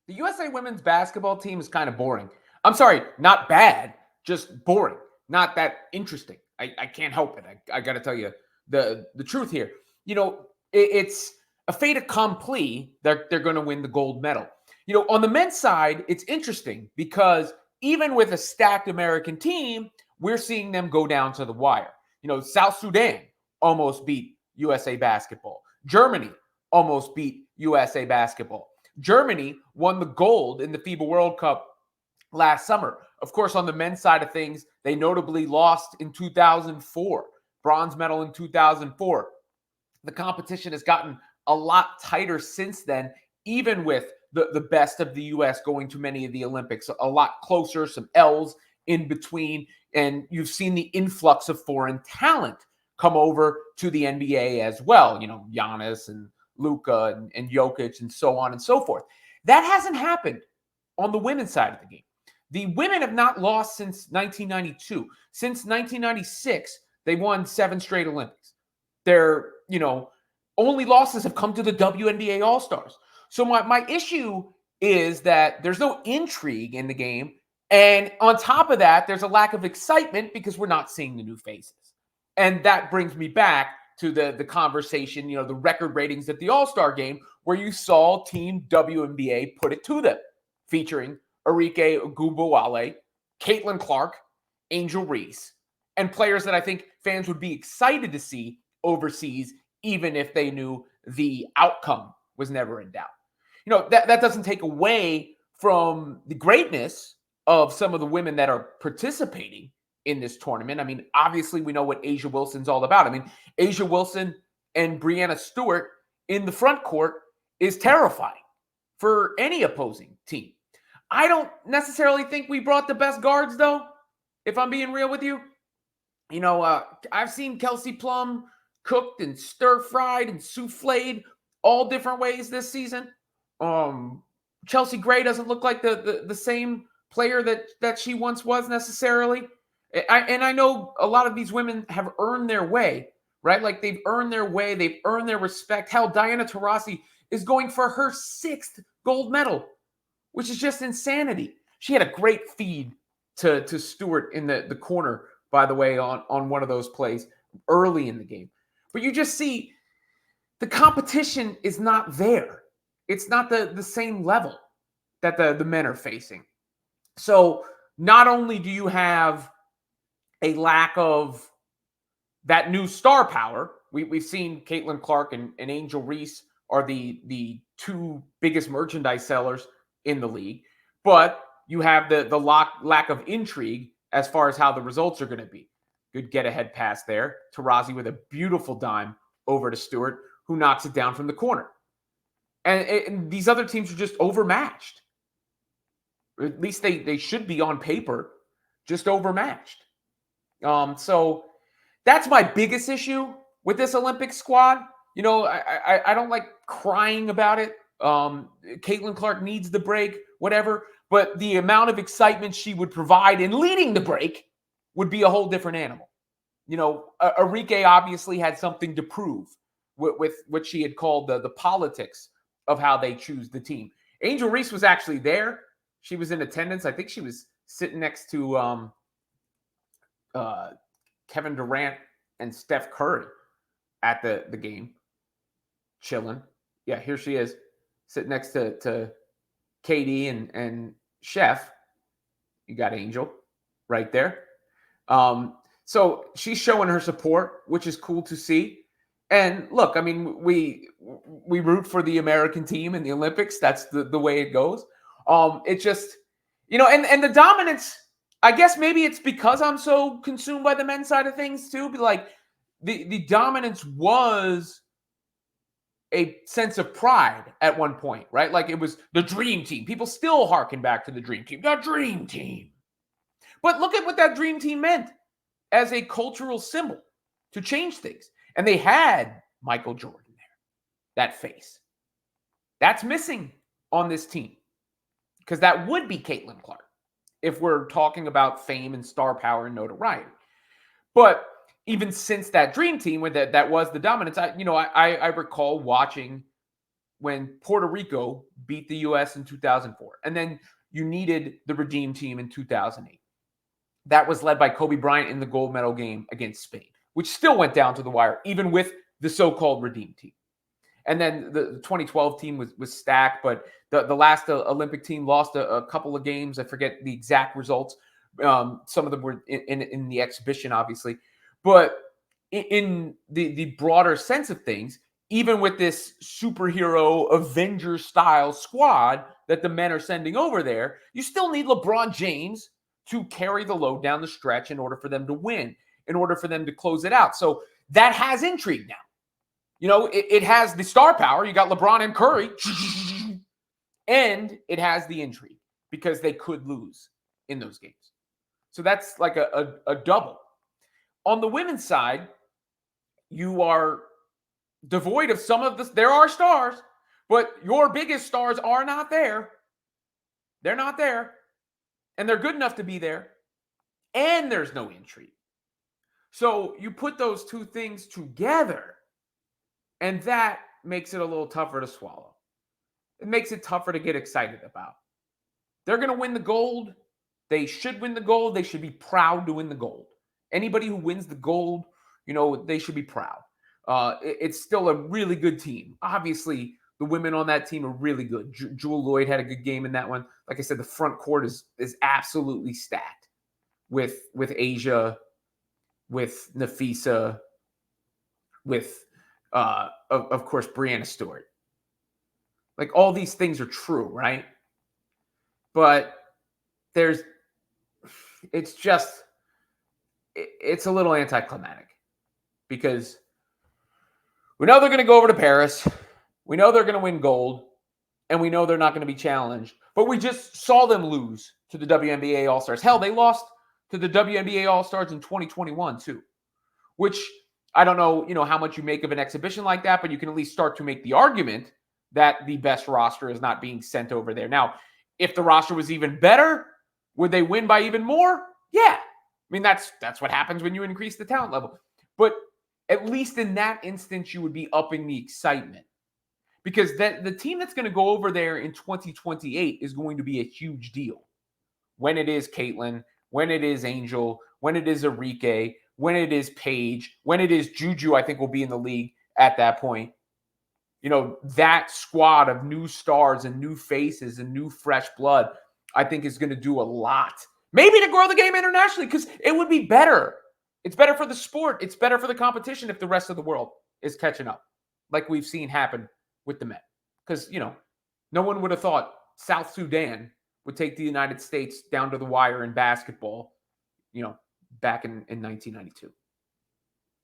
The USA women's basketball team is kind of boring. I'm sorry, not bad, just boring. Not that interesting. I can't help it. I got to tell you the truth here. It's a fait accompli. They're going to win the gold medal. On the men's side, it's interesting because even with a stacked American team, we're seeing them go down to the wire. South Sudan almost beat USA basketball. Germany almost beat USA basketball. Germany won the gold in the FIBA World Cup last summer. Of course, on the men's side of things, they notably lost in 2004, bronze medal in 2004. The competition has gotten a lot tighter since then, even with the best of the U.S. going to many of the Olympics, a lot closer, some L's in between. And you've seen the influx of foreign talent come over to the NBA as well. Giannis and Luka and Jokic and so on and so forth. That hasn't happened on the women's side of the game. The women have not lost since 1992. Since 1996, they won 7 straight Olympics. Their, only losses have come to the WNBA All-Stars. So my issue is that there's no intrigue in the game. And on top of that, there's a lack of excitement because we're not seeing the new faces. And that brings me back to the conversation, the record ratings at the All-Star game, where you saw Team WNBA put it to them, featuring Arike Ogunbowale, Caitlin Clark, Angel Reese, and players that I think fans would be excited to see overseas, even if they knew the outcome was never in doubt. That doesn't take away from the greatness of some of the women that are participating in this tournament. I mean, obviously, we know what A'ja Wilson's all about. I mean, A'ja Wilson and Breanna Stewart in the front court is terrifying for any opposing team. I don't necessarily think we brought the best guards, though, if I'm being real with you. I've seen Kelsey Plum cooked and stir-fried and souffled all different ways this season. Chelsea Gray doesn't look like the same player that she once was necessarily. I know a lot of these women have earned their way, right? Like they've earned their way. They've earned their respect. Hell, Diana Taurasi is going for her 6th gold medal, which is just insanity. She had a great feed to Stewart in the corner, by the way, on one of those plays early in the game. But you just see the competition is not there. It's not the same level that the men are facing. So not only do you have a lack of that new star power, we've seen Caitlin Clark and Angel Reese are the 2 biggest merchandise sellers in the league, but you have the lack of intrigue as far as how the results are going to be. Good get-ahead pass there. Taurasi with a beautiful dime over to Stewart, who knocks it down from the corner. And these other teams are just overmatched. Or at least they should be on paper, just overmatched. So that's my biggest issue with this Olympic squad. I don't like crying about it. Caitlin Clark needs the break, whatever. But the amount of excitement she would provide in leading the break would be a whole different animal. Arike obviously had something to prove with what she had called the politics of how they choose the team. Angel Reese was actually there. She was in attendance. I think she was sitting next to Kevin Durant and Steph Curry at the game, chilling. Yeah, here she is, sitting next to KD and Chef. You got Angel right there. So she's showing her support, which is cool to see. And look, I mean, we root for the American team in the Olympics. That's the way it goes. It just, and the dominance, I guess maybe it's because I'm so consumed by the men's side of things too. But like the dominance was a sense of pride at one point, right? Like it was the dream team. People still harken back to the dream team. The dream team. But look at what that dream team meant as a cultural symbol to change things. And they had Michael Jordan there, that face. That's missing on this team because that would be Caitlin Clark if we're talking about fame and star power and notoriety. But even since that dream team, when that was the dominance, I recall watching when Puerto Rico beat the U.S. in 2004. And then you needed the Redeem Team in 2008. That was led by Kobe Bryant in the gold medal game against Spain, which still went down to the wire, even with the so-called Redeem Team. And then the 2012 team was stacked, but the last Olympic team lost a couple of games. I forget the exact results. Some of them were in the exhibition, obviously. But in the broader sense of things, even with this superhero Avenger-style squad that the men are sending over there, you still need LeBron James to carry the load down the stretch in order for them to win, in order for them to close it out. So that has intrigue now. You know, it has the star power. You got LeBron and Curry. And it has the intrigue because they could lose in those games. So that's like a double. On the women's side, you are devoid of some of the, there are stars, but your biggest stars are not there. They're not there. And they're good enough to be there. And there's no intrigue. So you put those two things together, and that makes it a little tougher to swallow. It makes it tougher to get excited about. They're going to win the gold. They should win the gold. They should be proud to win the gold. Anybody who wins the gold, you know, they should be proud. It's still a really good team. Obviously, the women on that team are really good. Jewel Lloyd had a good game in that one. Like I said, the front court is absolutely stacked with Asia, with Nafisa, with, of course, Brianna Stewart. Like, all these things are true, right? But it's a little anticlimactic because we know they're going to go over to Paris. We know they're going to win gold, and we know they're not going to be challenged. But we just saw them lose to the WNBA All-Stars. Hell, they lost to the WNBA All-Stars in 2021 too, which I don't know, how much you make of an exhibition like that, but you can at least start to make the argument that the best roster is not being sent over there. Now, if the roster was even better, would they win by even more? Yeah. I mean, that's what happens when you increase the talent level. But at least in that instance, you would be upping the excitement. Because the team that's going to go over there in 2028 is going to be a huge deal. When it is Caitlin, when it is Angel, when it is Arike, when it is Paige, when it is Juju, I think will be in the league at that point. That squad of new stars and new faces and new fresh blood, I think is going to do a lot. Maybe to grow the game internationally, because it would be better. It's better for the sport. It's better for the competition if the rest of the world is catching up, like we've seen happen with the men. Because, no one would have thought South Sudan would take the United States down to the wire in basketball, back in 1992.